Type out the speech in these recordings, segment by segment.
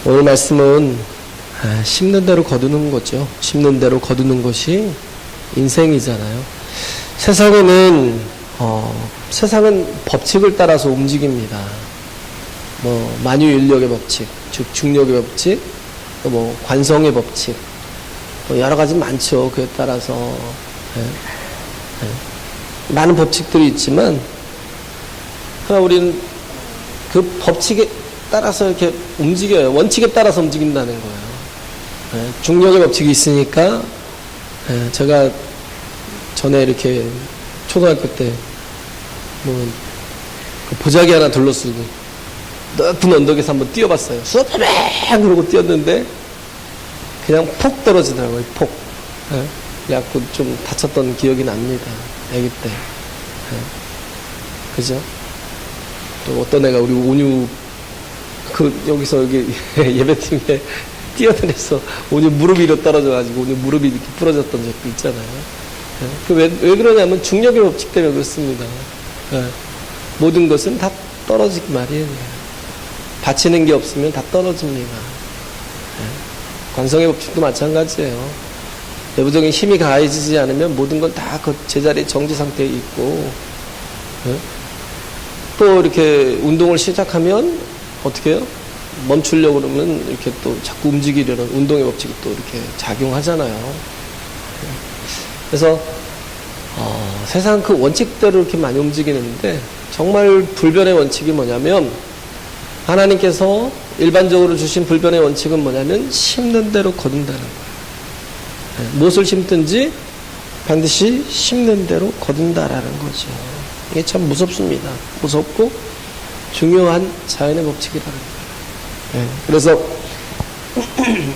오늘 말씀은 심는 대로 거두는 거죠. 심는 대로 거두는 것이 인생이잖아요. 세상은 법칙을 따라서 움직입니다. 뭐 만유인력의 법칙, 즉 중력의 법칙, 또 뭐 관성의 법칙, 또 여러 가지 많죠. 그에 따라서 많은 법칙들이 있지만, 우리는 그 법칙에 따라서 이렇게 움직여요. 원칙에 따라서 움직인다는 거예요. 중력의 법칙이 있으니까, 제가 전에 이렇게 초등학교 때 그 보자기 하나 둘러쓰고 높은 언덕에서 한번 뛰어봤어요. 수업하면 그러고 뛰었는데 그냥 폭 떨어지더라고요. 폭. 그래갖고 좀 다쳤던 기억이 납니다. 아기 때. 그죠? 또 어떤 애가 우리 온유 여기서 여기 예배팀에 뛰어내려서 온유 무릎 위로 떨어져가지고 온유 무릎이 이렇게 부러졌던 적도 있잖아요. 왜 그러냐면 중력의 법칙 때문에 그렇습니다. 모든 것은 다 떨어지기 마련이에요. 받치는 게 없으면 다 떨어집니다. 관성의 법칙도 마찬가지예요. 내부적인 힘이 가해지지 않으면 모든 건 다 그 제자리 정지 상태에 있고, 또 이렇게 운동을 시작하면 어떻게 해요? 멈추려고 그러면 이렇게 또 자꾸 움직이려는 운동의 법칙이 또 이렇게 작용하잖아요. 그래서 세상 그 원칙대로 이렇게 많이 움직이는데, 정말 불변의 원칙이 뭐냐면, 하나님께서 일반적으로 주신 불변의 원칙은 뭐냐면 심는 대로 거둔다는 거예요. 무엇을 심든지 반드시 심는 대로 거둔다라는 거죠. 이게 참 무섭습니다. 무섭고 중요한 자연의 법칙이라는 거예요. 그래서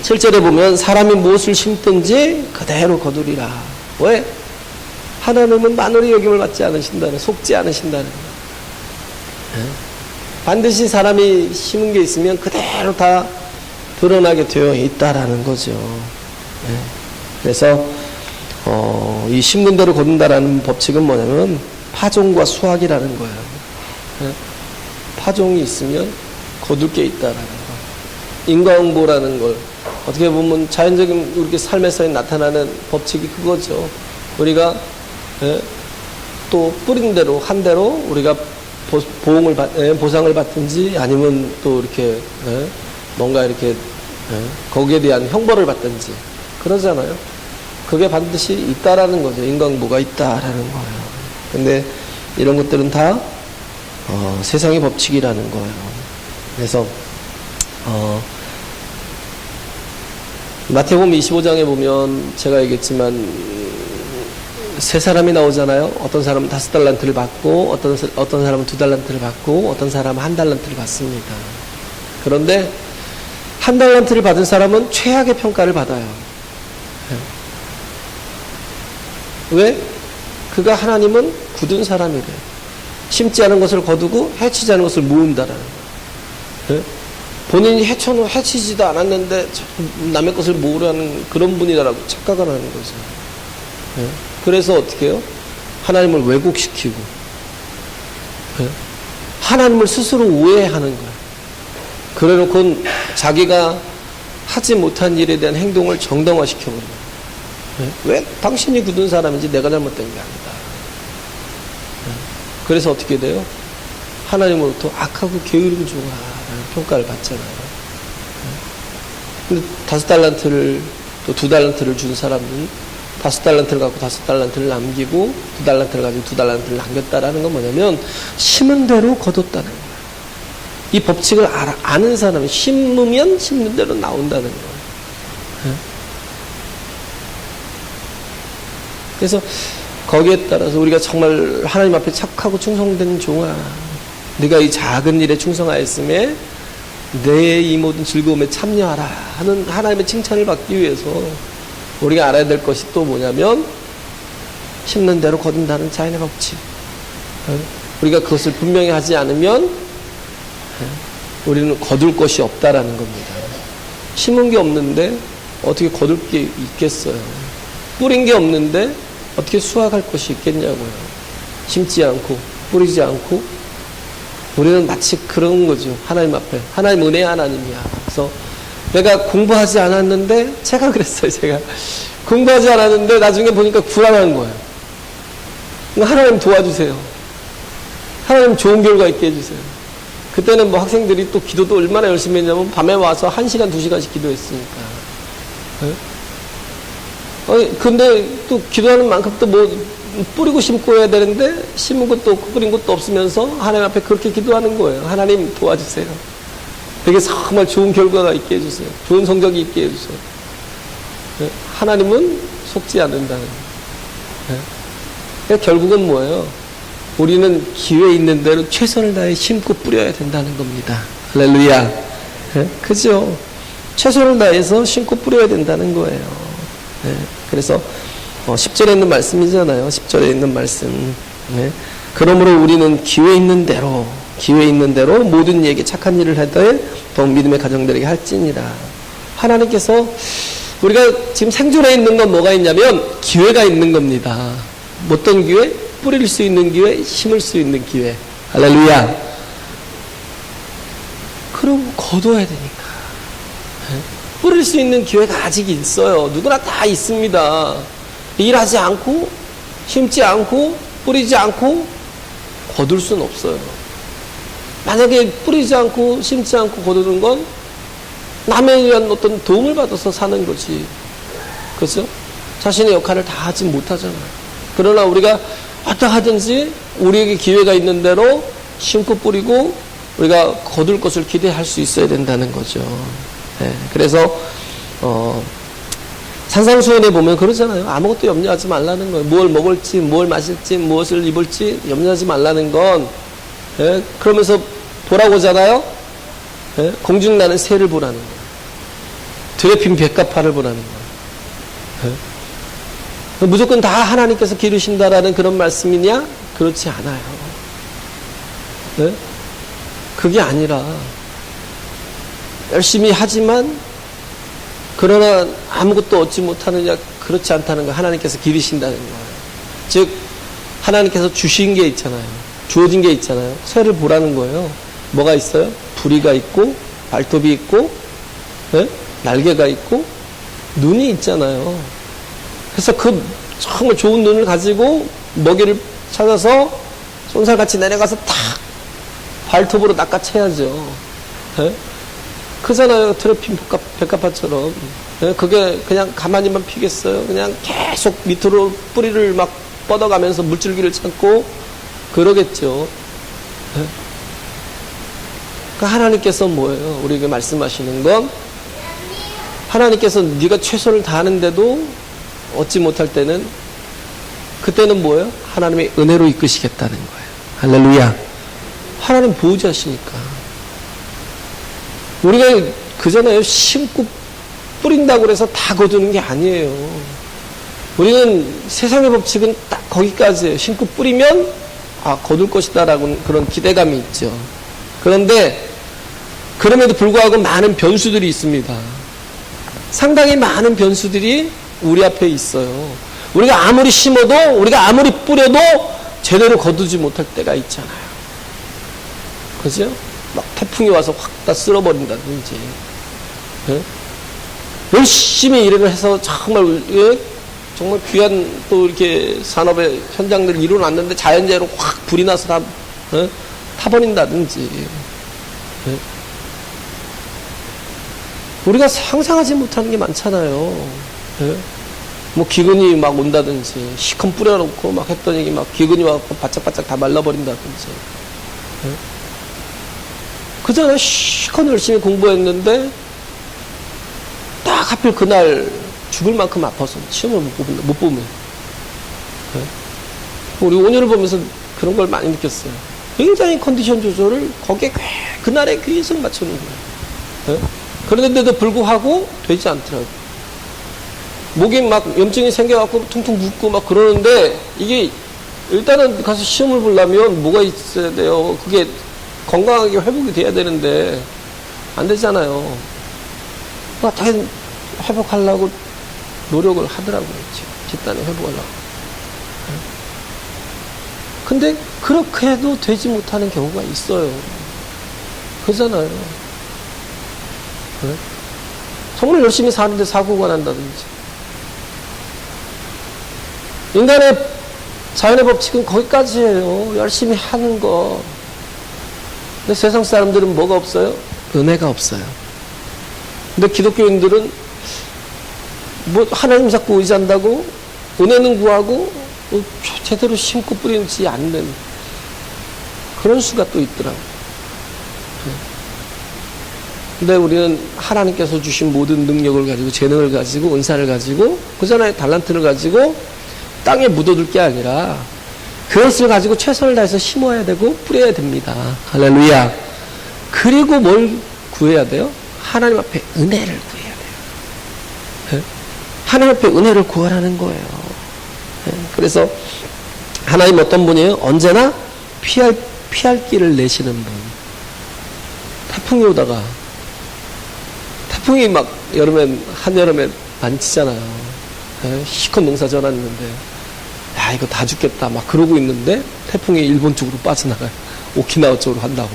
7절에 보면 사람이 무엇을 심든지 그대로 거두리라. 왜? 하나님은 만월의 여김을 받지 않으신다는, 속지 않으신다는 거예요. 반드시 사람이 심은 게 있으면 그대로 다 드러나게 되어 있다라는 거죠. 그래서 이 심는 대로 거둔다라는 법칙은 뭐냐면 파종과 수확이라는 거예요. 파종이 있으면 거둘 게 있다라는 거. 인과응보라는 걸 어떻게 보면 자연적인 우리 삶에서 나타나는 법칙이 그거죠. 우리가 또 뿌린 대로 한 대로 우리가 보상을 받든지 아니면 또 이렇게 뭔가 이렇게 거기에 대한 형벌을 받든지 그러잖아요. 그게 반드시 있다라는 거죠. 인과응보가 있다라는 거예요. 근데 이런 것들은 다 세상의 법칙이라는 거예요. 그래서 마태복음 25장에 보면 제가 얘기했지만 세 사람이 나오잖아요. 어떤 사람은 5달란트를 받고 어떤 사람은 2달란트를 받고 어떤 사람은 1달란트를 받습니다. 그런데 1달란트를 받은 사람은 최악의 평가를 받아요. 왜? 그가 하나님은 굳은 사람이래요. 심지 않은 것을 거두고 해치지 않은 것을 모은다라는 거예요. 본인이 해치지도 않았는데 남의 것을 모으라는 그런 분이라고 착각을 하는 거죠. 그래서 어떻게 해요? 하나님을 왜곡시키고 하나님을 스스로 오해하는 거예요. 그래놓고 자기가 하지 못한 일에 대한 행동을 정당화시켜버려요. 왜 당신이 굳은 사람인지 내가 잘못된 게 아니다. 그래서 어떻게 돼요? 하나님으로부터 악하고 게으르고 좋아라는 평가를 받잖아요. 근데 5달란트를 또 2달란트를 준 사람은 5달란트를 갖고 5달란트를 남기고 2달란트를 가지고 2달란트를 남겼다라는 건 뭐냐면 심은 대로 거뒀다는 거예요. 이 법칙을 아는 사람이 심으면 심는 대로 나온다는 거예요. 그래서 거기에 따라서 우리가 정말 하나님 앞에 착하고 충성된 종아, 네가 이 작은 일에 충성하였음에 내 이 모든 즐거움에 참여하라 하는 하나님의 칭찬을 받기 위해서 우리가 알아야 될 것이 또 뭐냐면 심는 대로 거둔다는 자연의 법칙. 우리가 그것을 분명히 하지 않으면 우리는 거둘 것이 없다라는 겁니다. 심은 게 없는데 어떻게 거둘 게 있겠어요? 뿌린 게 없는데 어떻게 수확할 것이 있겠냐고요. 심지 않고 뿌리지 않고 우리는 마치 그런 거죠. 하나님 앞에 하나님 은혜의 하나님이야. 그래서 내가 공부하지 않았는데, 제가 그랬어요, 제가. 공부하지 않았는데, 나중에 보니까 불안한 거예요. 하나님 도와주세요. 하나님 좋은 결과 있게 해주세요. 그때는 뭐 학생들이 또 기도도 얼마나 열심히 했냐면, 밤에 와서 1시간, 2시간씩 기도했으니까. 근데 또 기도하는 만큼 또 뭐, 뿌리고 심고 해야 되는데, 심은 것도 없고 뿌린 것도 없으면서 하나님 앞에 그렇게 기도하는 거예요. 하나님 도와주세요. 되게 정말 좋은 결과가 있게 해주세요. 좋은 성적이 있게 해주세요. 하나님은 속지 않는다는 거예요. 그러니까 결국은 뭐예요? 우리는 기회 있는 대로 최선을 다해 심고 뿌려야 된다는 겁니다. 할렐루야. 그죠? 최선을 다해서 심고 뿌려야 된다는 거예요. 그래서 10절에 있는 말씀이잖아요. 10절에 있는 말씀. 그러므로 우리는 기회 있는 대로 모든 이에게 착한 일을 하되 더욱 믿음의 가정들에게 할지니라. 하나님께서 우리가 지금 생존해 있는 건 뭐가 있냐면 기회가 있는 겁니다. 어떤 기회? 뿌릴 수 있는 기회, 심을 수 있는 기회. 할렐루야. 그럼 거둬야 되니까. 뿌릴 수 있는 기회가 아직 있어요. 누구나 다 있습니다. 일하지 않고, 심지 않고, 뿌리지 않고, 거둘 수는 없어요. 만약에 뿌리지 않고, 심지 않고, 거두는 건 남에 의한 어떤 도움을 받아서 사는 거지. 그렇죠? 자신의 역할을 다 하지 못하잖아요. 그러나 우리가 어떠하든지 우리에게 기회가 있는 대로 심고 뿌리고 우리가 거둘 것을 기대할 수 있어야 된다는 거죠. 그래서 산상수훈에 보면 그러잖아요. 아무것도 염려하지 말라는 거예요. 뭘 먹을지, 뭘 마실지, 무엇을 입을지 염려하지 말라는 건 그러면서 보라고 하잖아요. 공중나는 새를 보라는 거예요. 드레핀 백합화를 보라는 거예요. 무조건 다 하나님께서 기르신다라는 그런 말씀이냐? 그렇지 않아요. 그게 아니라 열심히 하지만 그러나 아무것도 얻지 못하느냐? 그렇지 않다는 거. 하나님께서 기르신다는 거예요. 즉 하나님께서 주신 게 있잖아요. 주어진 게 있잖아요. 새를 보라는 거예요. 뭐가 있어요? 부리가 있고 발톱이 있고 날개가 있고 눈이 있잖아요. 그래서 그 정말 좋은 눈을 가지고 먹이를 찾아서 쏜살같이 내려가서 탁 발톱으로 낚아채야죠. 크잖아요. 트레핀 백합화처럼. 그게 그냥 가만히만 피겠어요. 그냥 계속 밑으로 뿌리를 막 뻗어가면서 물줄기를 찾고 그러겠죠. 그 하나님께서 뭐예요? 우리에게 말씀하시는 건 하나님께서 네가 최선을 다하는데도 얻지 못할 때는 그때는 뭐예요? 하나님의 은혜로 이끄시겠다는 거예요. 할렐루야. 하나님 보호자시니까. 우리가 그잖아요. 심고 뿌린다고 해서 다 거두는 게 아니에요. 우리는 세상의 법칙은 딱 거기까지예요. 심고 뿌리면 거둘 것이다라고 그런 기대감이 있죠. 그런데 그럼에도 불구하고 많은 변수들이 있습니다. 상당히 많은 변수들이 우리 앞에 있어요. 우리가 아무리 심어도 우리가 아무리 뿌려도 제대로 거두지 못할 때가 있잖아요. 그죠? 막 태풍이 와서 확 다 쓸어버린다든지 열심히 일을 해서 정말 정말 귀한 또 이렇게 산업의 현장들을 이뤄놨는데 자연재해로 확 불이 나서 다 타버린다든지 우리가 상상하지 못하는 게 많잖아요. 뭐 기근이 막 온다든지 시컨 뿌려놓고 막 했더니 막 기근이 와서 바짝바짝 다 말라버린다든지 그전에 시컨 열심히 공부했는데 딱 하필 그날 죽을 만큼 아파서 시험을 못 보면 우리 5년을 보면서 그런 걸 많이 느꼈어요. 굉장히 컨디션 조절을 거기에 그날에 계속 맞추는 거예요. 그런데도 불구하고 되지 않더라고요. 목이 막 염증이 생겨갖고 퉁퉁 붓고 막 그러는데 이게 일단은 가서 시험을 보려면 뭐가 있어야 돼요. 그게 건강하게 회복이 돼야 되는데 안 되잖아요. 어떻게 회복하려고 노력을 하더라고요. 집단에 회복하려고. 근데 그렇게 해도 되지 못하는 경우가 있어요. 그러잖아요. 정말 열심히 사는데 사고가 난다든지. 인간의 자연의 법칙은 거기까지예요. 열심히 하는 거. 근데 세상 사람들은 뭐가 없어요? 은혜가 없어요. 근데 기독교인들은 뭐 하나님 자꾸 의지한다고 은혜는 구하고 제대로 심고 뿌리지 않는 그런 수가 또 있더라고요. 근데 우리는 하나님께서 주신 모든 능력을 가지고 재능을 가지고 은사를 가지고 그잖아요. 달란트를 가지고 땅에 묻어둘 게 아니라 그것을 가지고 최선을 다해서 심어야 되고 뿌려야 됩니다. 할렐루야. 그리고 뭘 구해야 돼요? 하나님 앞에 은혜를 구해야 돼요. 하나님 앞에 은혜를 구하라는 거예요. 그래서 하나님 어떤 분이에요? 언제나 피할 길을 내시는 분. 태풍이 오다가 태풍이 막 한여름에 많이 치잖아요. 시컷 농사 져놨는데 야 이거 다 죽겠다 막 그러고 있는데 태풍이 일본 쪽으로 빠져나가요. 오키나와 쪽으로 한다고.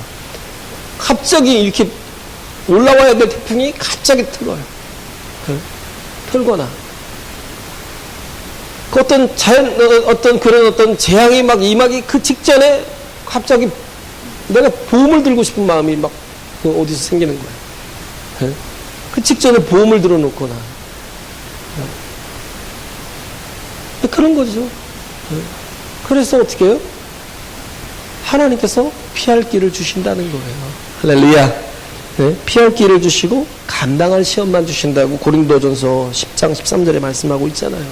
갑자기 이렇게 올라와야 될 태풍이 갑자기 틀어요. 틀거나 그 어떤 그런 재앙이 막 임하기 그 직전에 갑자기 내가 보험을 들고 싶은 마음이 막 어디서 생기는 거예요. 그 직전에 보험을 들어놓거나 그런 거죠. 그래서 어떻게 해요? 하나님께서 피할 길을 주신다는 거예요. 할렐루야. 피할 길을 주시고 감당할 시험만 주신다고 고린도전서 10장 13절에 말씀하고 있잖아요.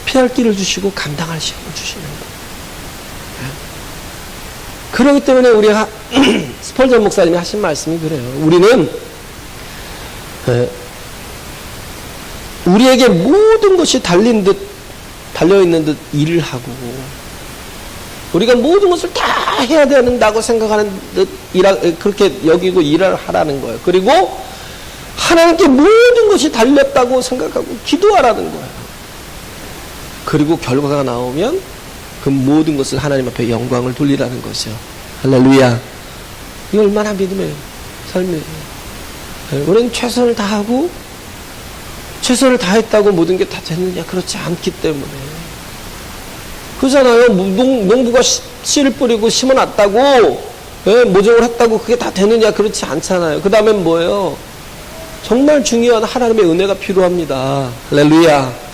피할 길을 주시고 감당할 시험을 주시는 거예요. 그렇기 때문에 우리가 스펄전 목사님이 하신 말씀이 그래요. 우리는 우리에게 모든 것이 달려있는 듯 일을 하고 우리가 모든 것을 다 해야 된다고 생각하는 듯 그렇게 여기고 일을 하라는 거예요. 그리고 하나님께 모든 것이 달렸다고 생각하고 기도하라는 거예요. 그리고 결과가 나오면 그 모든 것을 하나님 앞에 영광을 돌리라는 것이죠. 할렐루야. 이게 얼마나 믿음의 삶이에요. 우리는 최선을 다하고 최선을 다했다고 모든 게 다 됐느냐? 그렇지 않기 때문에. 그렇잖아요. 농부가 씨를 뿌리고 심어놨다고 모종을 했다고 그게 다 되느냐? 그렇지 않잖아요. 그 다음엔 뭐예요? 정말 중요한 하나님의 은혜가 필요합니다. 할렐루야.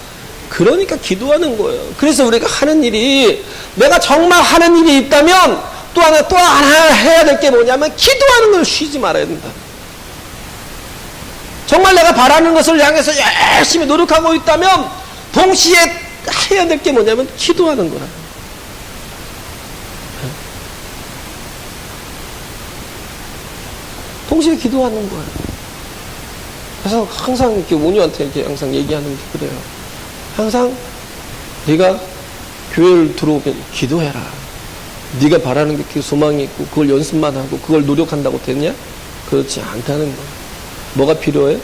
그러니까 기도하는 거예요. 그래서 우리가 하는 일이 내가 정말 하는 일이 있다면 또 하나 해야 될 게 뭐냐면 기도하는 걸 쉬지 말아야 된다. 정말 내가 바라는 것을 향해서 열심히 노력하고 있다면 동시에 해야 될 게 뭐냐면 기도하는 거라. 동시에 기도하는 거예요. 그래서 항상 이렇게 모녀한테 이렇게 항상 얘기하는 게 그래요. 항상 네가 교회를 들어오면 기도해라. 네가 바라는 게 소망이 있고 그걸 연습만 하고 그걸 노력한다고 됐냐? 그렇지 않다는 거예요. 뭐가 필요해?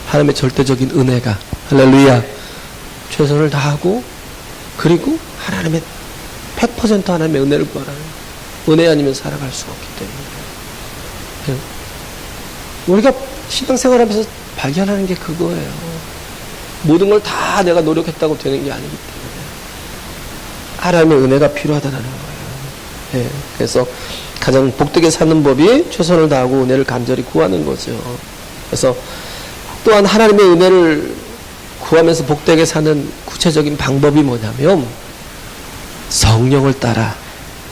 하나님의 절대적인 은혜가. 할렐루야. 최선을 다하고 그리고 하나님의 100% 하나님의 은혜를 구하라는 은혜 아니면 살아갈 수가 없기 때문에 우리가 신앙생활하면서 발견하는 게 그거예요. 모든 걸 다 내가 노력했다고 되는 게 아니기 때문에 하나님의 은혜가 필요하다는 거예요. 그래서 가장 복되게 사는 법이 최선을 다하고 은혜를 간절히 구하는 거죠. 그래서 또한 하나님의 은혜를 구하면서 복되게 사는 구체적인 방법이 뭐냐면 성령을 따라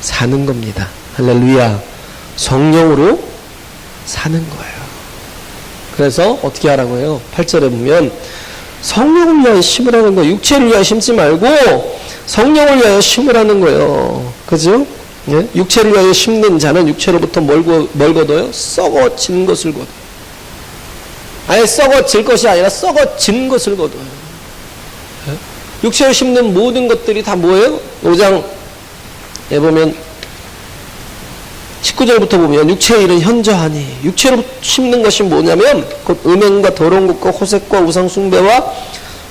사는 겁니다. 할렐루야. 성령으로 사는 거예요. 그래서 어떻게 하라고 해요? 8절에 보면 성령을 위하여 심으라는 거예요. 육체를 위하여 심지 말고 성령을 위하여 심으라는 거예요. 그죠? 예? 육체를 위하여 심는 자는 육체로부터 뭘 거둬요? 썩어진 것을 거둬요. 아예 썩어질 것이 아니라 썩어진 것을 거둬요. 육체를 심는 모든 것들이 다 뭐예요? 5장에 보면 19절부터 보면 육체의 일은 현저하니 육체로 심는 것이 뭐냐면 곧 음행과 더러운 것과 호색과 우상숭배와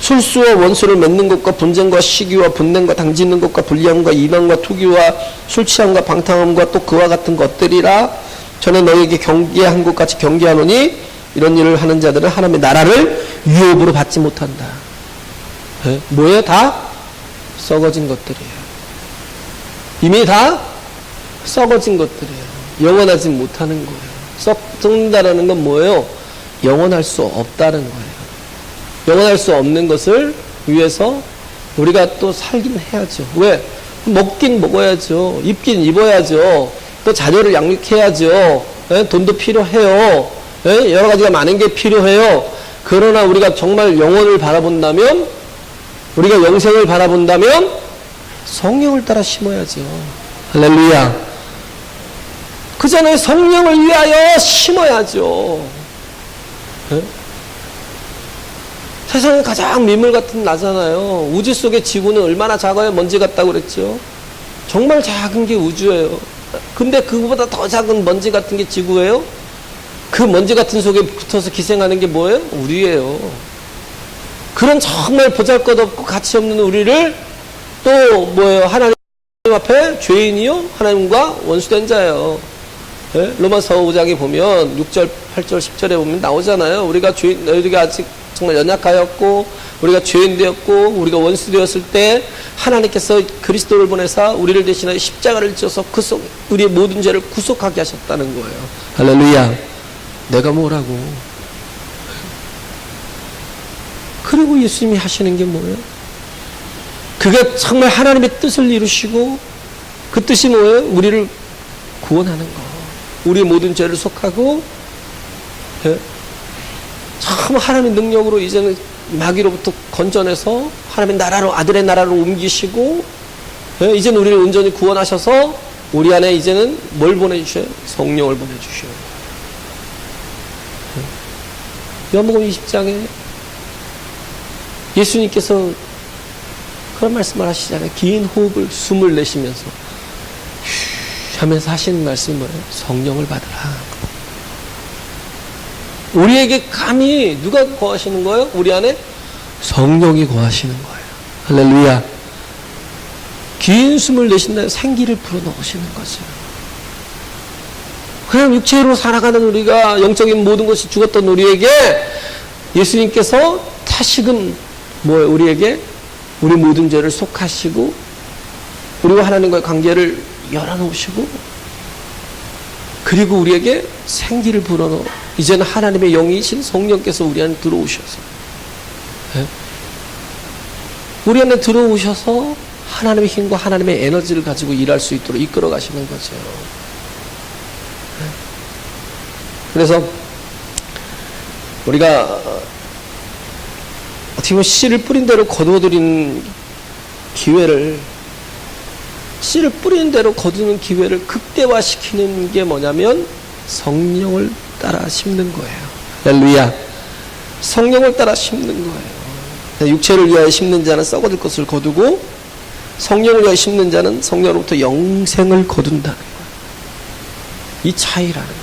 술수와 원수를 맺는 것과 분쟁과 시기와 분냄과 당짓는 것과 불량과 이방과 투기와 술취함과 방탕함과 또 그와 같은 것들이라 전에 너희에게 경계한 것 같이 경계하노니 이런 일을 하는 자들은 하나님의 나라를 유업으로 받지 못한다. 뭐예요? 다 썩어진 것들이에요. 이미 다 썩어진 것들이에요. 영원하지 못하는 거예요. 썩는다라는 건 뭐예요? 영원할 수 없다는 거예요. 영원할 수 없는 것을 위해서 우리가 또 살긴 해야죠. 왜? 먹긴 먹어야죠. 입긴 입어야죠. 또 자녀를 양육해야죠. 돈도 필요해요. 여러 가지가 많은 게 필요해요. 그러나 우리가 정말 영혼을 바라본다면, 우리가 영생을 바라본다면 성령을 따라 심어야죠. 할렐루야. 그 전에 성령을 위하여 심어야죠. 세상에 가장 민물 같은 나잖아요. 우주 속의 지구는 얼마나 작아요? 먼지 같다고 그랬죠. 정말 작은 게 우주예요. 근데 그거보다 더 작은 먼지 같은 게 지구예요. 그 먼지 같은 속에 붙어서 기생하는 게 뭐예요? 우리예요. 그런 정말 보잘것없고 가치 없는 우리를 또 뭐예요? 하나님 앞에 죄인이요? 하나님과 원수된 자예요. 네? 로마서 5장에 보면 6절, 8절, 10절에 보면 나오잖아요. 우리가 죄인, 너희들이 아직 정말 연약하였고 우리가 죄인 되었고 우리가 원수 되었을 때 하나님께서 그리스도를 보내사 우리를 대신하여 십자가를 지어서 우리의 모든 죄를 구속하게 하셨다는 거예요. 할렐루야. 내가 뭐라고. 그리고 예수님이 하시는 게 뭐예요? 그게 정말 하나님의 뜻을 이루시고 그 뜻이 뭐예요? 우리를 구원하는 거. 우리의 모든 죄를 속하고 참 하나님의 능력으로 이제는 마귀로부터 건져내서 하나님의 나라로, 아들의 나라로 옮기시고 이제는 우리를 온전히 구원하셔서 우리 안에 이제는 뭘 보내주셔요? 성령을 보내주셔요. 요한복음 20장에 예수님께서 그런 말씀을 하시잖아요. 긴 호흡을, 숨을 내쉬면서 하면서 하시는 말씀이 뭐예요? 성령을 받으라. 우리에게 감히 누가 거하시는 거예요? 우리 안에 성령이 거하시는 거예요. 할렐루야. 긴 숨을 내쉰다. 생기를 불어넣으시는 거죠. 그냥 육체로 살아가는 우리가, 영적인 모든 것이 죽었던 우리에게 예수님께서 다시금 뭐예요? 우리에게 우리 모든 죄를 속하시고 우리와 하나님과의 관계를 열어놓으시고 그리고 우리에게 생기를 불어넣어 이제는 하나님의 영이신 성령께서 우리 안에 들어오셔서 우리 안에 들어오셔서 하나님의 힘과 하나님의 에너지를 가지고 일할 수 있도록 이끌어 가시는 거죠. 그래서 우리가 어떻게 보면 씨를 뿌린 대로 거두어들이는 기회를, 씨를 뿌리는 대로 거두는 기회를 극대화시키는 게 뭐냐면 성령을 따라 심는 거예요. 할렐루야. 성령을 따라 심는 거예요. 육체를 위하여 심는 자는 썩어질 것을 거두고 성령을 위하여 심는 자는 성령으로부터 영생을 거둔다는 거예요. 이 차이라는 거예요.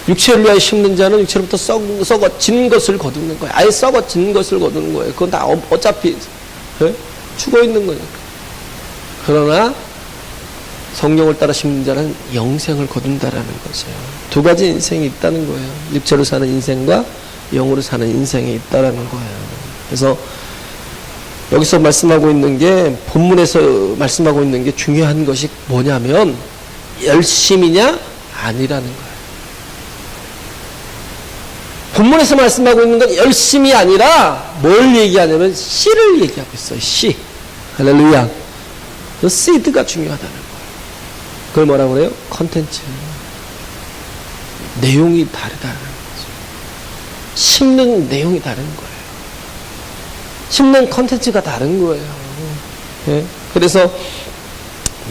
육체를 위하여 심는 자는 육체로부터 썩어진 것을 거두는 거예요. 아예 썩어진 것을 거두는 거예요. 그건 다 어차피 죽어 있는 거니까. 그러나 성령을 따라 심는 자는 영생을 거둔다라는 거죠. 두 가지 인생이 있다는 거예요. 육체로 사는 인생과 영으로 사는 인생이 있다라는 거예요. 그래서 여기서 말씀하고 있는 게, 본문에서 말씀하고 있는 게 중요한 것이 뭐냐면 열심이냐 아니라는 거예요. 본문에서 말씀하고 있는 건 열심이 아니라 뭘 얘기하냐면 씨를 얘기하고 있어요. 씨. 할렐루야. 그 씨드가 중요하다는 거예요. 그걸 뭐라고 그래요? 컨텐츠. 내용이 다르다는 거죠. 심는 내용이 다른 거예요. 심는 컨텐츠가 다른 거예요. 예? 그래서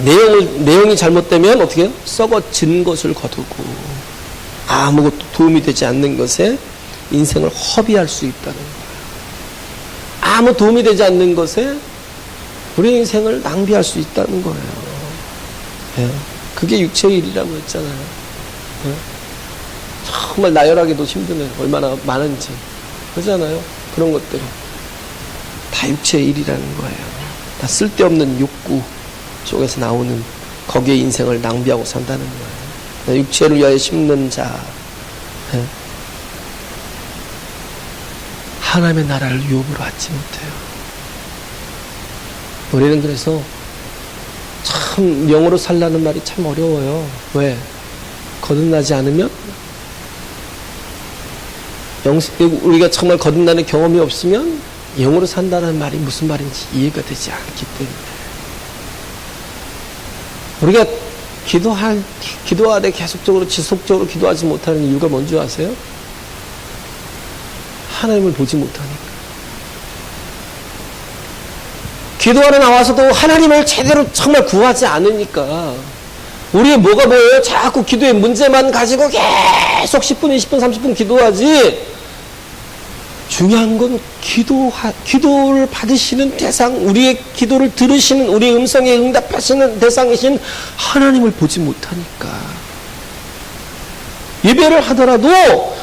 내용이 잘못되면 어떻게 해요? 썩어진 것을 거두고 아무것도 도움이 되지 않는 것에 인생을 허비할 수 있다는 거예요. 아무 도움이 되지 않는 것에 우리 인생을 낭비할 수 있다는 거예요. 예? 그게 육체의 일이라고 했잖아요. 예? 정말 나열하기도 힘드네요. 얼마나 많은지. 그러잖아요. 그런 것들이. 다 육체의 일이라는 거예요. 다 쓸데없는 욕구 속에서 나오는 거기에 인생을 낭비하고 산다는 거예요. 육체를 위하여 심는 자. 예? 하나님의 나라를 유업으로 얻지 못해요. 우리는 그래서 참 영으로 살라는 말이 참 어려워요. 왜? 거듭나지 않으면 우리가 정말 거듭나는 경험이 없으면 영으로 산다는 말이 무슨 말인지 이해가 되지 않기 때문에 우리가 기도하되 계속적으로 지속적으로 기도하지 못하는 이유가 뭔지 아세요? 하나님을 보지 못하니까. 기도하러 나와서도 하나님을 제대로 정말 구하지 않으니까 우리의 뭐가 보여요? 자꾸 기도의 문제만 가지고 계속 10분, 20분, 30분 기도하지. 중요한 건 기도를 받으시는 대상, 우리의 기도를 들으시는, 우리의 음성에 응답하시는 대상이신 하나님을 보지 못하니까. 예배를 하더라도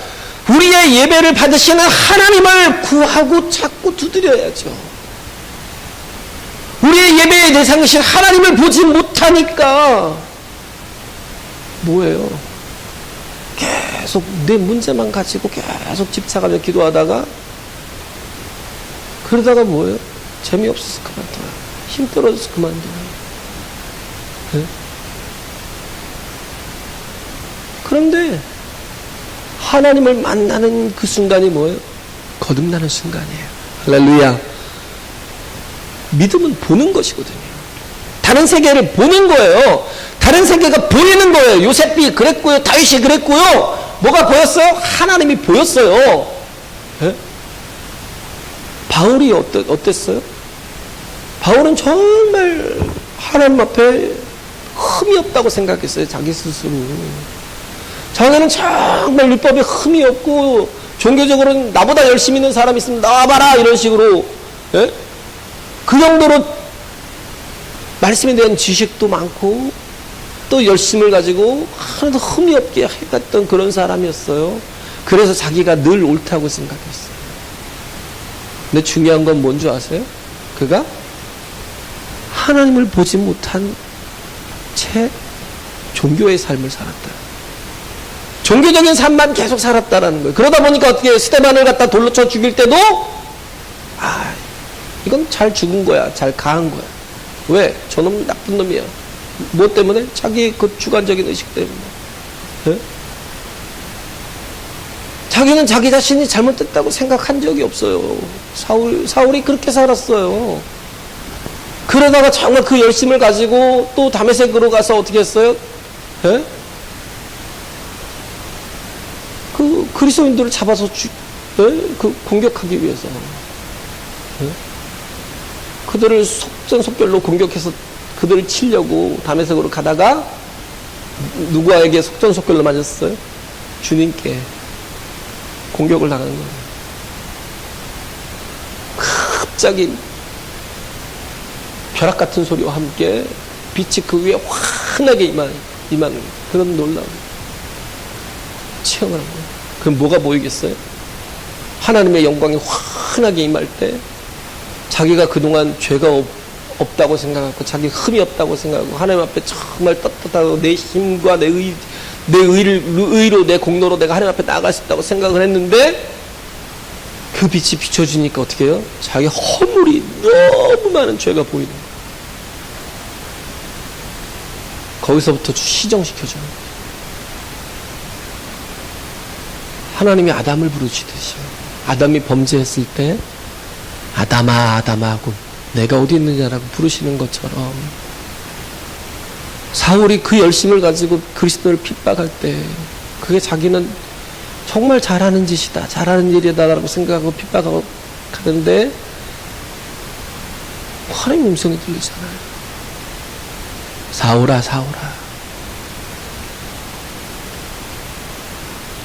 우리의 예배를 받으시는 하나님을 구하고 찾고 두드려야죠. 우리의 예배의 대상이신 하나님을 보지 못하니까 뭐예요? 계속 내 문제만 가지고 계속 집착하며 기도하다가 그러다가 뭐예요? 재미없어서 그만둬요. 힘 떨어져서 그만둬요. 네? 그런데 하나님을 만나는 그 순간이 뭐예요? 거듭나는 순간이에요. 할렐루야. 믿음은 보는 것이거든요. 다른 세계를 보는 거예요. 다른 세계가 보이는 거예요. 요셉이 그랬고요. 다윗이 그랬고요. 뭐가 보였어요? 하나님이 보였어요. 네? 바울이 어땠어요? 바울은 정말 하나님 앞에 흠이 없다고 생각했어요. 자기 스스로. 자기는 정말 율법에 흠이 없고 종교적으로는 나보다 열심히 있는 사람이 있으면 나와봐라 이런 식으로 네? 그 정도로 말씀에 대한 지식도 많고 또 열심을 가지고 하나도 흠이 없게 해갔던 그런 사람이었어요. 그래서 자기가 늘 옳다고 생각했어요. 근데 중요한 건 뭔지 아세요? 그가 하나님을 보지 못한 채 종교의 삶을 살았다. 종교적인 삶만 계속 살았다라는 거예요. 그러다 보니까 어떻게 스데반을 갖다 돌로 쳐 죽일 때도 이건 잘 죽은 거야. 잘 가한 거야. 왜? 저놈 나쁜 놈이야. 뭐 때문에? 자기 그 주관적인 의식 때문에. 네? 자기는 자기 자신이 잘못됐다고 생각한 적이 없어요. 사울이 그렇게 살았어요. 그러다가 정말 그 열심을 가지고 또 다메섹으로 가서 어떻게 했어요? 네? 그 그리스도인들을 잡아서 그 공격하기 위해서. 네? 그들을 속전속결로 공격해서 그들을 치려고 다메섹으로 가다가 누구에게 속전속결로 맞았어요? 주님께 공격을 당하는 거예요. 갑자기 벼락 같은 소리와 함께 빛이 그 위에 환하게 임하는 그런 놀라운 체험을 한 거예요. 그럼 뭐가 보이겠어요? 하나님의 영광이 환하게 임할 때 자기가 그동안 죄가 없다고 생각하고 자기 흠이 없다고 생각하고 하나님 앞에 정말 떳떳하고 내 힘과 내 의로 내 공로로 내가 하나님 앞에 나아갈 수 있다고 생각을 했는데 그 빛이 비춰주니까 어떻게 해요? 자기 허물이 너무 많은 죄가 보이는 거예요. 거기서부터 시정시켜줘요. 하나님이 아담을 부르시듯이 아담이 범죄했을 때 아담아 아담아 하고 내가 어디 있느냐라고 부르시는 것처럼 사울이 그 열심을 가지고 그리스도를 핍박할 때 그게 자기는 정말 잘하는 짓이다 잘하는 일이다라고 생각하고 핍박하고 가는데 하나님 음성이 들리잖아요. 사울아 사울아.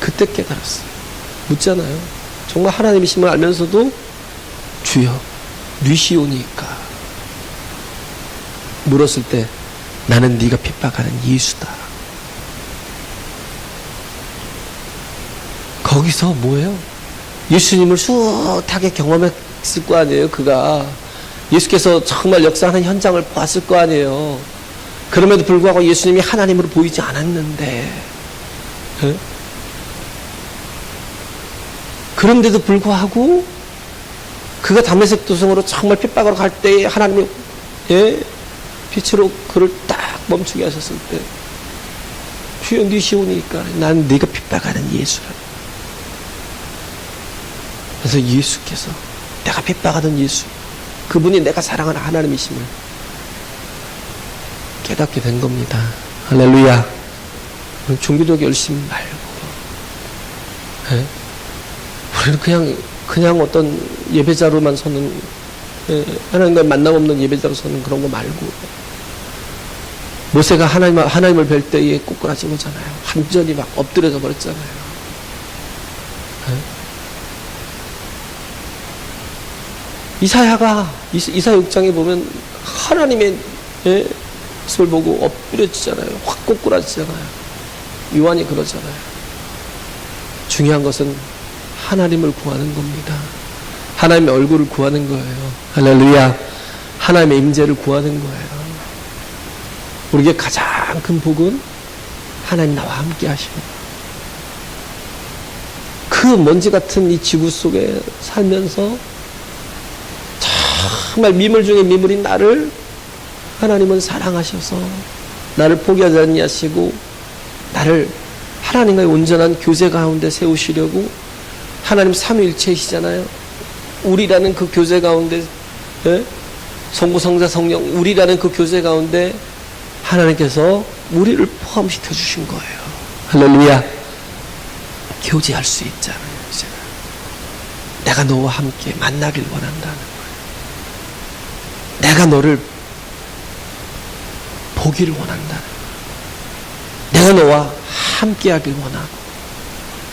그때 깨달았어요. 묻잖아요. 정말 하나님이심을 알면서도 주여 뉘시오니까 물었을 때 나는 네가 핍박하는 예수다. 거기서 뭐예요? 예수님을 숱하게 경험했을 거 아니에요. 그가 예수께서 정말 역사하는 현장을 봤을 거 아니에요. 그럼에도 불구하고 예수님이 하나님으로 보이지 않았는데 에? 그런데도 불구하고 그가 다메섹 도성으로 정말 핍박으로 갈 때에 하나님이 빛으로 그를 딱 멈추게 하셨을 때 주여 네 시오니까 난 네가 핍박하는 예수라. 그래서 예수께서 내가 핍박하던 예수, 그분이 내가 사랑하는 하나님이심을 깨닫게 된 겁니다. 할렐루야. 종교적 열심 말고 우리는 그냥 어떤 예배자로만 서는, 하나님과 만남 없는 예배자로 서는 그런 거 말고, 모세가 하나님을 뵐 때에 꼬꾸라진 거잖아요. 완전히 막 엎드려져 버렸잖아요. 이사야가 이사야 6장에 보면 하나님의 모습을 보고 엎드려지잖아요. 확 꼬꾸라지잖아요. 요한이 그러잖아요. 중요한 것은 하나님을 구하는 겁니다. 하나님의 얼굴을 구하는 거예요. 할렐루야. 하나님의 임재를 구하는 거예요. 우리에게 가장 큰 복은 하나님 나와 함께 하시는 거예요. 그 먼지 같은 이 지구 속에 살면서 정말 미물 중에 미물인 나를 하나님은 사랑하셔서 나를 포기하지 아니하시고 나를 하나님과의 온전한 교제 가운데 세우시려고, 하나님 삼위일체이시잖아요. 우리라는 그 교제 가운데, 성부 성자 성령 우리라는 그 교제 가운데 하나님께서 우리를 포함시켜 주신 거예요. 할렐루야. 교제할 수 있잖아요. 이제 내가 너와 함께 만나길 원한다는 거예요. 내가 너를 보기를 원한다는 거예요. 내가 너와 함께 하길 원하고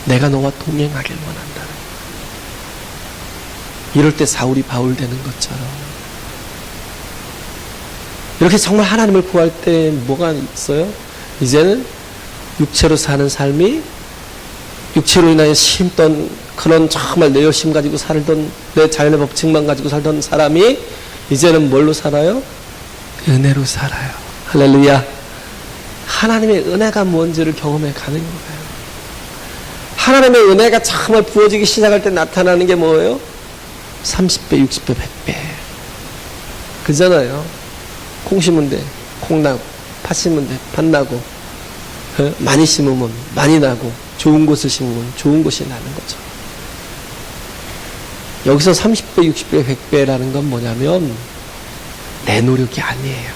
내가 너와 동행하길 원한다는 거예요. 이럴 때 사울이 바울 되는 것처럼, 이렇게 정말 하나님을 구할 때 뭐가 있어요? 이제는 육체로 사는 삶이, 육체로 인하여 심던 그런 정말 내 열심 가지고 살던, 내 자연의 법칙만 가지고 살던 사람이 이제는 뭘로 살아요? 은혜로 살아요. 할렐루야. 하나님의 은혜가 뭔지를 경험해 가는 거예요. 하나님의 은혜가 정말 부어지기 시작할 때 나타나는 게 뭐예요? 30배, 60배, 100배. 그잖아요. 콩 심은 데 콩 나고, 팥 심은 데 팥 나고, 많이 심으면 많이 나고, 좋은 곳을 심으면 좋은 것이 나는 거죠. 여기서 30배, 60배, 100배라는 건 뭐냐면 내 노력이 아니에요.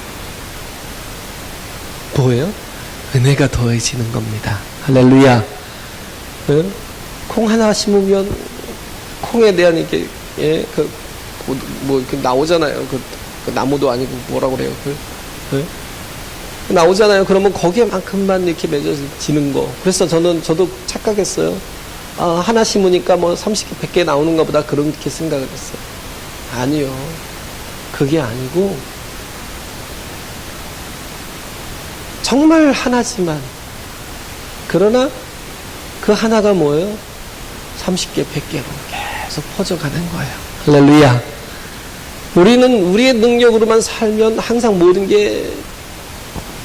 뭐예요? 은혜가 더해지는 겁니다. 할렐루야. 콩 하나 심으면 콩에 대한 이게 이렇게 나오잖아요. 그 나무도 아니고 뭐라고 그래요? 나오잖아요. 그러면 거기에만큼만 이렇게 맺어지는 거. 그래서 저도 착각했어요. 아, 하나 심으니까 뭐 30개, 100개 나오는가 보다 그렇게 생각을 했어요. 아니요. 그게 아니고 정말 하나지만, 그러나 그 하나가 뭐예요? 30개, 100개로 계속 퍼져가는 거예요. 할렐루야. 우리는 우리의 능력으로만 살면 항상 모든 게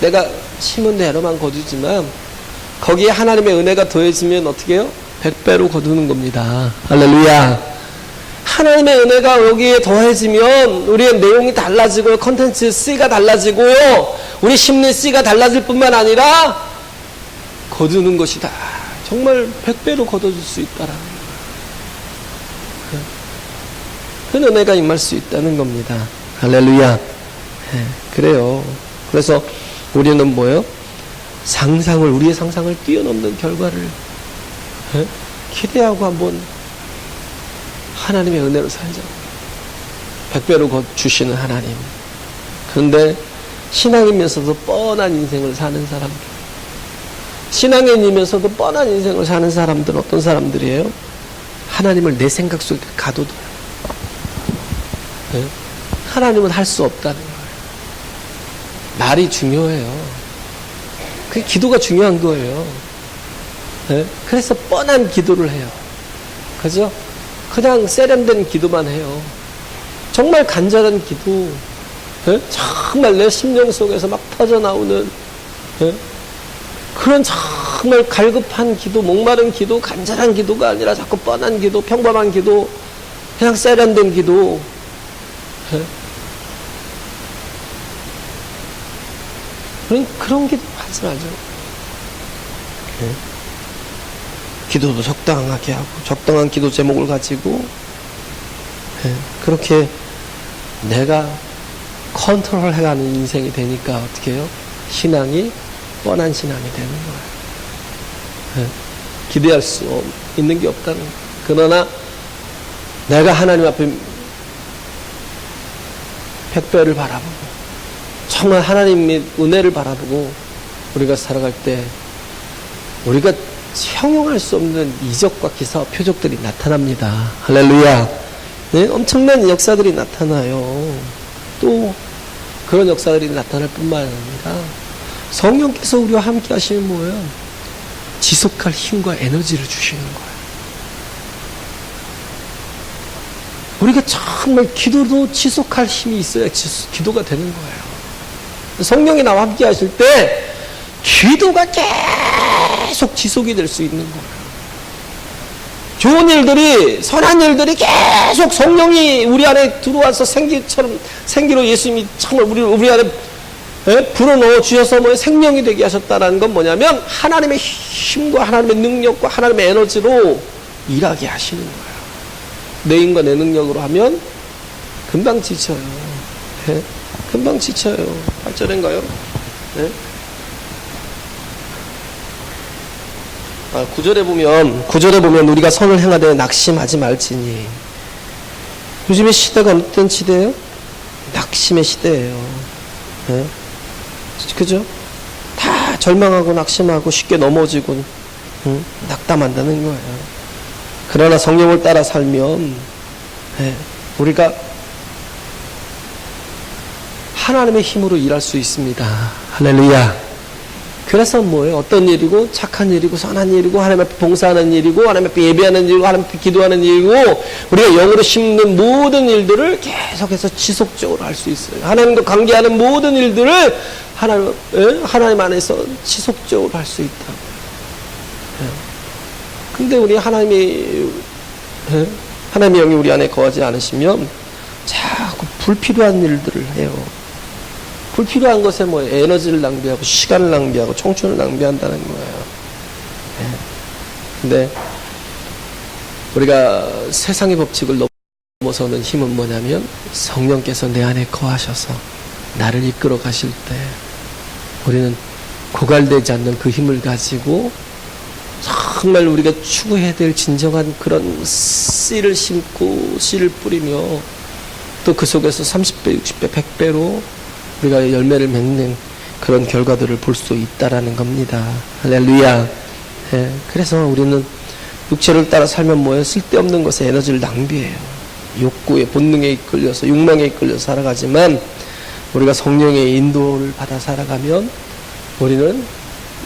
내가 심은 대로만 거두지만, 거기에 하나님의 은혜가 더해지면 어떻게 해요? 100배로 거두는 겁니다. 할렐루야. 하나님의 은혜가 여기에 더해지면 우리의 내용이 달라지고, 컨텐츠 C가 달라지고요, 우리 심리 C가 달라질 뿐만 아니라 거두는 것이 다 정말 100배로 거둬줄 수 있다라는 거예요. 그 은혜가 임할 수 있다는 겁니다. 할렐루야. 그래요. 그래서 우리는 뭐예요? 우리의 상상을 뛰어넘는 결과를 기대하고 한번 하나님의 은혜로 살자. 100배로 주시는 하나님. 그런데 신앙이면서도 뻔한 인생을 사는 사람들, 신앙인이면서도 뻔한 인생을 사는 사람들은 어떤 사람들이에요? 하나님을 내 생각 속에 가둬둬요. 하나님은 할 수 없다는 거예요. 말이 중요해요. 그게 기도가 중요한 거예요. 그래서 뻔한 기도를 해요. 그죠? 그냥 세련된 기도만 해요. 정말 간절한 기도, 정말 내 심령 속에서 막 터져나오는 그런 정말 갈급한 기도, 목마른 기도, 간절한 기도가 아니라 자꾸 뻔한 기도, 평범한 기도 그냥 세련된 기도, 그런 기도 하지 말죠. 기도도 적당하게 하고 적당한 기도 제목을 가지고 그렇게 내가 컨트롤해가는 인생이 되니까 어떻게 해요? 신앙이 뻔한 신앙이 되는 거예요. 기대할 수 있는 게 없다는 거예요. 그러나 내가 하나님 앞에 백배를 바라보고 정말 하나님의 은혜를 바라보고 우리가 살아갈 때 우리가 형용할 수 없는 이적과 기사와 표적들이 나타납니다. 할렐루야. 네? 엄청난 역사들이 나타나요. 또 그런 역사들이 나타날 뿐만 아니라 성령께서 우리와 함께 하시면 뭐예요? 지속할 힘과 에너지를 주시는 거예요. 우리가 정말 기도도 지속할 힘이 있어야 기도가 되는 거예요. 성령이 나와 함께 하실 때 기도가 계속 지속이 될 수 있는 거예요. 좋은 일들이, 선한 일들이 계속 성령이 우리 안에 들어와서 생기로 예수님이 정말 우리 안에 불어넣어 주셔서 생명이 되게 하셨다는 건 뭐냐면 하나님의 힘과 하나님의 능력과 하나님의 에너지로 일하게 하시는 거예요. 내 힘과 내 능력으로 하면 금방 지쳐요. 금방 지쳐요. 8절인가요? 네? 9절에 보면 우리가 선을 행하되 낙심하지 말지니. 요즘의 시대가 어떤 시대예요? 낙심의 시대예요. 네? 그죠? 다 절망하고 낙심하고 쉽게 넘어지고 낙담한다는 거예요. 그러나 성령을 따라 살면 우리가 하나님의 힘으로 일할 수 있습니다. 할렐루야. 그래서 뭐예요? 어떤 일이고 착한 일이고 선한 일이고 하나님 앞에 봉사하는 일이고 하나님 앞에 예배하는 일이고 하나님 앞에 기도하는 일이고 우리가 영으로 심는 모든 일들을 계속해서 지속적으로 할 수 있어요. 하나님과 관계하는 모든 일들을 하나님 안에서 지속적으로 할 수 있다고요. 근데 우리 하나님의 영이 우리 안에 거하지 않으시면 자꾸 불필요한 일들을 해요. 불필요한 것에 에너지를 낭비하고 시간을 낭비하고 청춘을 낭비한다는 거예요. 근데 우리가 세상의 법칙을 넘어서는 힘은 뭐냐면 성령께서 내 안에 거하셔서 나를 이끌어 가실 때 우리는 고갈되지 않는 그 힘을 가지고 정말 우리가 추구해야 될 진정한 그런 씨를 심고 씨를 뿌리며 또 그 속에서 30배, 60배, 100배로 우리가 열매를 맺는 그런 결과들을 볼 수 있다라는 겁니다. 할렐루야. 그래서 우리는 육체를 따라 살면 뭐예요? 쓸데없는 것에 에너지를 낭비해요. 욕구에, 본능에 이끌려서, 욕망에 이끌려서 살아가지만 우리가 성령의 인도를 받아 살아가면 우리는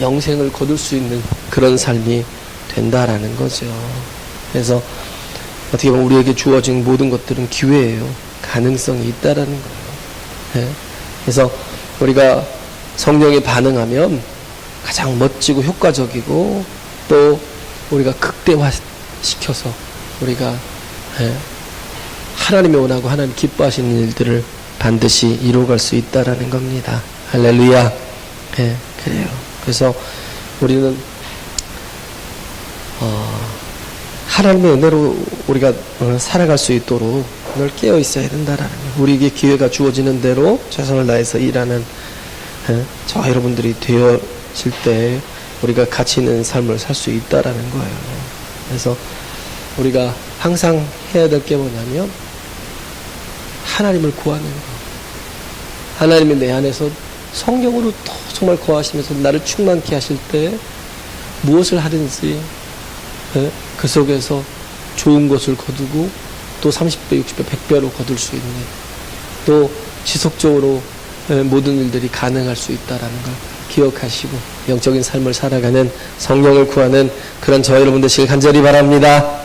영생을 거둘 수 있는 그런 삶이 된다라는 거죠. 그래서 어떻게 보면 우리에게 주어진 모든 것들은 기회예요. 가능성이 있다라는 거예요. 그래서 우리가 성령에 반응하면 가장 멋지고 효과적이고 또 우리가 극대화시켜서 우리가 하나님이 원하고 하나님 기뻐하시는 일들을 반드시 이루어갈 수 있다라는 겁니다. 할렐루야. 그래요. 그래서 우리는 하나님의 은혜로 우리가 살아갈 수 있도록 늘 깨어 있어야 된다라는 거예요. 우리에게 기회가 주어지는 대로 최선을 다해서 일하는 저와 여러분들이 되어질 때 우리가 가치 있는 삶을 살 수 있다라는 거예요. 그래서 우리가 항상 해야 될 게 뭐냐면 하나님을 구하는 거. 하나님이 내 안에서 성령으로 더 정말 거하시면서 나를 충만케 하실 때 무엇을 하든지 그 속에서 좋은 것을 거두고 또 30배, 60배, 100배로 거둘 수 있는 또 지속적으로 모든 일들이 가능할 수 있다는 걸 기억하시고 영적인 삶을 살아가는 성령을 구하는 그런 저와 여러분 되시길 간절히 바랍니다.